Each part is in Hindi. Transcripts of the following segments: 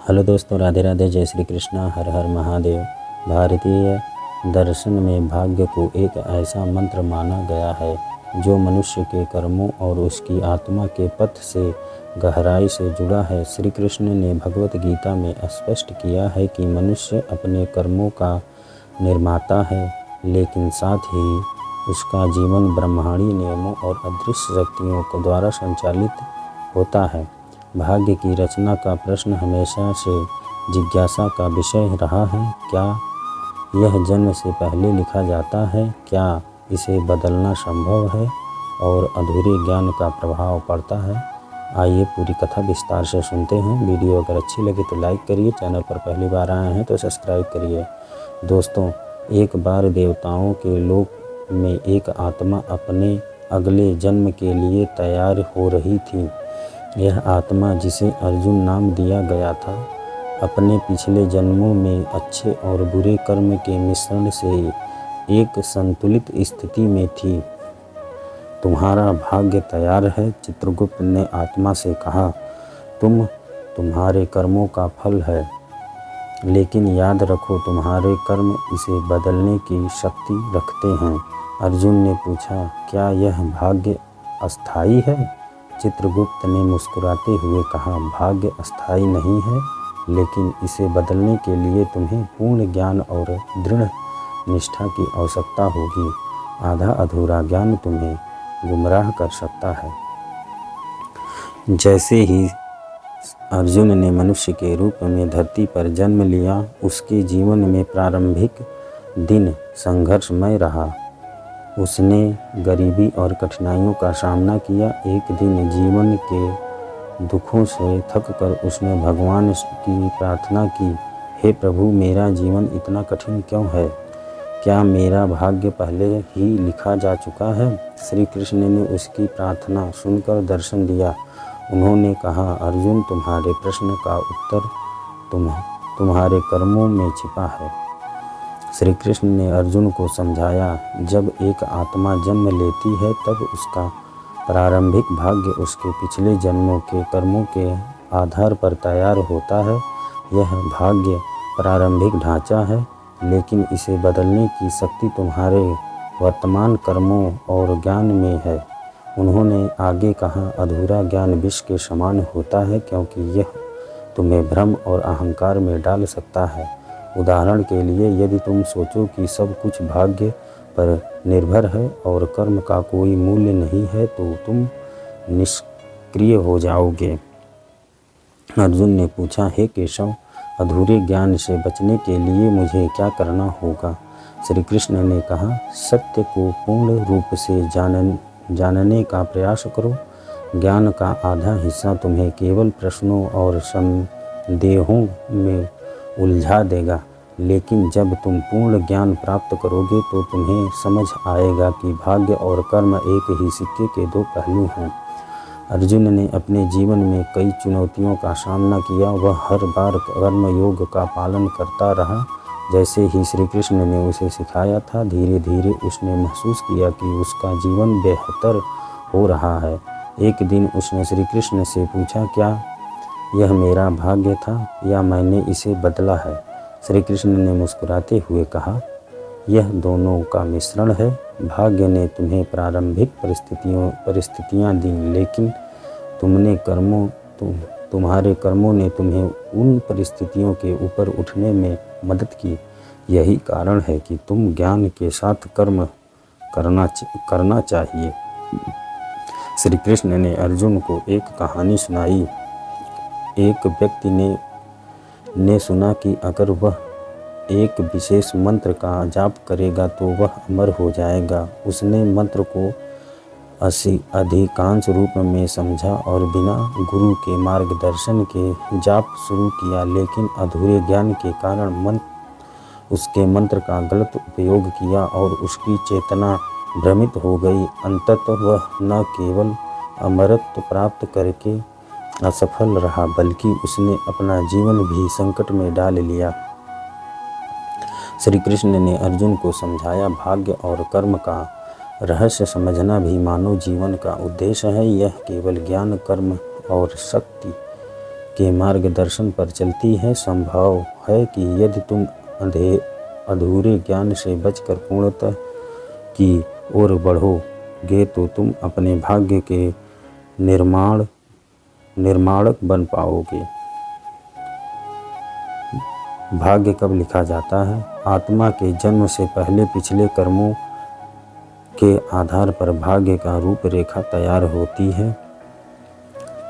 हेलो दोस्तों, राधे राधे, जय श्री कृष्णा, हर हर महादेव। भारतीय दर्शन में भाग्य को एक ऐसा मंत्र माना गया है जो मनुष्य के कर्मों और उसकी आत्मा के पथ से गहराई से जुड़ा है। श्री कृष्ण ने भगवत गीता में स्पष्ट किया है कि मनुष्य अपने कर्मों का निर्माता है, लेकिन साथ ही उसका जीवन ब्रह्मांडीय नियमों और अदृश्य शक्तियों के द्वारा संचालित होता है। भाग्य की रचना का प्रश्न हमेशा से जिज्ञासा का विषय रहा है। क्या यह जन्म से पहले लिखा जाता है? क्या इसे बदलना संभव है और अधूरे ज्ञान का प्रभाव पड़ता है? आइए पूरी कथा विस्तार से सुनते हैं। वीडियो अगर अच्छी लगे तो लाइक करिए, चैनल पर पहली बार आए हैं तो सब्सक्राइब करिए। दोस्तों, एक बार देवताओं के लोक में एक आत्मा अपने अगले जन्म के लिए तैयार हो रही थी। यह आत्मा, जिसे अर्जुन नाम दिया गया था, अपने पिछले जन्मों में अच्छे और बुरे कर्म के मिश्रण से एक संतुलित स्थिति में थी। तुम्हारा भाग्य तैयार है, चित्रगुप्त ने आत्मा से कहा। तुम्हारे कर्मों का फल है, लेकिन याद रखो तुम्हारे कर्म इसे बदलने की शक्ति रखते हैं। अर्जुन ने पूछा, क्या यह भाग्य अस्थायी है? चित्रगुप्त ने मुस्कुराते हुए कहा, भाग्य अस्थायी नहीं है, लेकिन इसे बदलने के लिए तुम्हें पूर्ण ज्ञान और दृढ़ निष्ठा की आवश्यकता होगी। आधा अधूरा ज्ञान तुम्हें गुमराह कर सकता है। जैसे ही अर्जुन ने मनुष्य के रूप में धरती पर जन्म लिया, उसके जीवन में प्रारंभिक दिन संघर्षमय रहा। उसने गरीबी और कठिनाइयों का सामना किया। एक दिन जीवन के दुखों से थककर उसने भगवान की प्रार्थना की, हे प्रभु, मेरा जीवन इतना कठिन क्यों है? क्या मेरा भाग्य पहले ही लिखा जा चुका है? श्री कृष्ण ने उसकी प्रार्थना सुनकर दर्शन दिया। उन्होंने कहा, अर्जुन, तुम्हारे प्रश्न का उत्तर तुम्हारे कर्मों में छिपा है। श्री कृष्ण ने अर्जुन को समझाया, जब एक आत्मा जन्म लेती है तब उसका प्रारंभिक भाग्य उसके पिछले जन्मों के कर्मों के आधार पर तैयार होता है। यह भाग्य प्रारंभिक ढांचा है, लेकिन इसे बदलने की शक्ति तुम्हारे वर्तमान कर्मों और ज्ञान में है। उन्होंने आगे कहा, अधूरा ज्ञान विष के समान होता है, क्योंकि यह तुम्हें भ्रम और अहंकार में डाल सकता है। उदाहरण के लिए, यदि तुम सोचो कि सब कुछ भाग्य पर निर्भर है और कर्म का कोई मूल्य नहीं है, तो तुम निष्क्रिय हो जाओगे। अर्जुन ने पूछा, हे केशव, अधूरे ज्ञान से बचने के लिए मुझे क्या करना होगा? श्री कृष्ण ने कहा, सत्य को पूर्ण रूप से जानने का प्रयास करो। ज्ञान का आधा हिस्सा तुम्हें केवल प्रश्नों और संदेहों में उलझा देगा, लेकिन जब तुम पूर्ण ज्ञान प्राप्त करोगे तो तुम्हें समझ आएगा कि भाग्य और कर्म एक ही सिक्के के दो पहलू हैं। अर्जुन ने अपने जीवन में कई चुनौतियों का सामना किया। वह हर बार कर्म योग का पालन करता रहा, जैसे ही श्री कृष्ण ने उसे सिखाया था। धीरे धीरे उसने महसूस किया कि उसका जीवन बेहतर हो रहा है। एक दिन उसने श्री कृष्ण से पूछा, क्या यह मेरा भाग्य था या मैंने इसे बदला है? श्री कृष्ण ने मुस्कुराते हुए कहा, यह दोनों का मिश्रण है। भाग्य ने तुम्हें प्रारंभिक परिस्थितियां दी, लेकिन तुम्हारे कर्मों ने तुम्हें उन परिस्थितियों के ऊपर उठने में मदद की। यही कारण है कि तुम ज्ञान के साथ कर्म करना चाहिए। श्री कृष्ण ने अर्जुन को एक कहानी सुनाई। एक व्यक्ति ने सुना कि अगर वह एक विशेष मंत्र का जाप करेगा तो वह अमर हो जाएगा। उसने मंत्र को अधिकांश रूप में समझा और बिना गुरु के मार्गदर्शन के जाप शुरू किया, लेकिन अधूरे ज्ञान के कारण उसके मंत्र का गलत उपयोग किया और उसकी चेतना भ्रमित हो गई। अंततः वह न केवल अमरत्व प्राप्त करके असफल रहा, बल्कि उसने अपना जीवन भी संकट में डाल लिया। श्री कृष्ण ने अर्जुन को समझाया, भाग्य और कर्म का रहस्य समझना भी मानव जीवन का उद्देश्य है। यह केवल ज्ञान, कर्म और शक्ति के मार्गदर्शन पर चलती है। संभव है कि यदि तुम अधूरे ज्ञान से बचकर पूर्णतः की ओर बढ़ोगे तो तुम अपने भाग्य के निर्माणक बन पाओगे। भाग्य कब लिखा जाता है? आत्मा के जन्म से पहले पिछले कर्मों के आधार पर भाग्य का रूपरेखा तैयार होती है।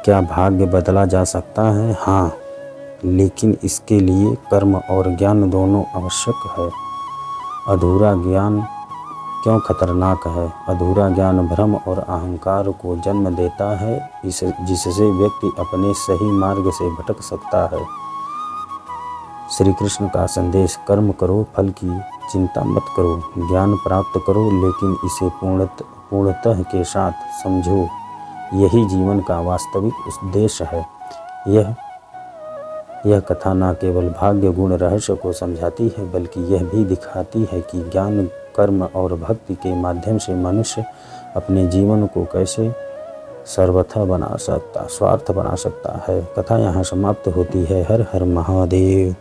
क्या भाग्य बदला जा सकता है? हाँ, लेकिन इसके लिए कर्म और ज्ञान दोनों आवश्यक है। अधूरा ज्ञान क्यों खतरनाक है? अधूरा ज्ञान भ्रम और अहंकार को जन्म देता है, जिससे व्यक्ति अपने सही मार्ग से भटक सकता है। श्री कृष्ण का संदेश: कर्म करो, फल की चिंता मत करो, ज्ञान प्राप्त करो, लेकिन इसे पूर्णतः के साथ समझो। यही जीवन का वास्तविक उद्देश्य है। यह कथा न केवल भाग्य गुण रहस्य को समझाती है, बल्कि यह भी दिखाती है कि ज्ञान, कर्म और भक्ति के माध्यम से मनुष्य अपने जीवन को कैसे सर्वथा स्वार्थ बना सकता है। कथा यहाँ समाप्त होती है। हर हर महादेव।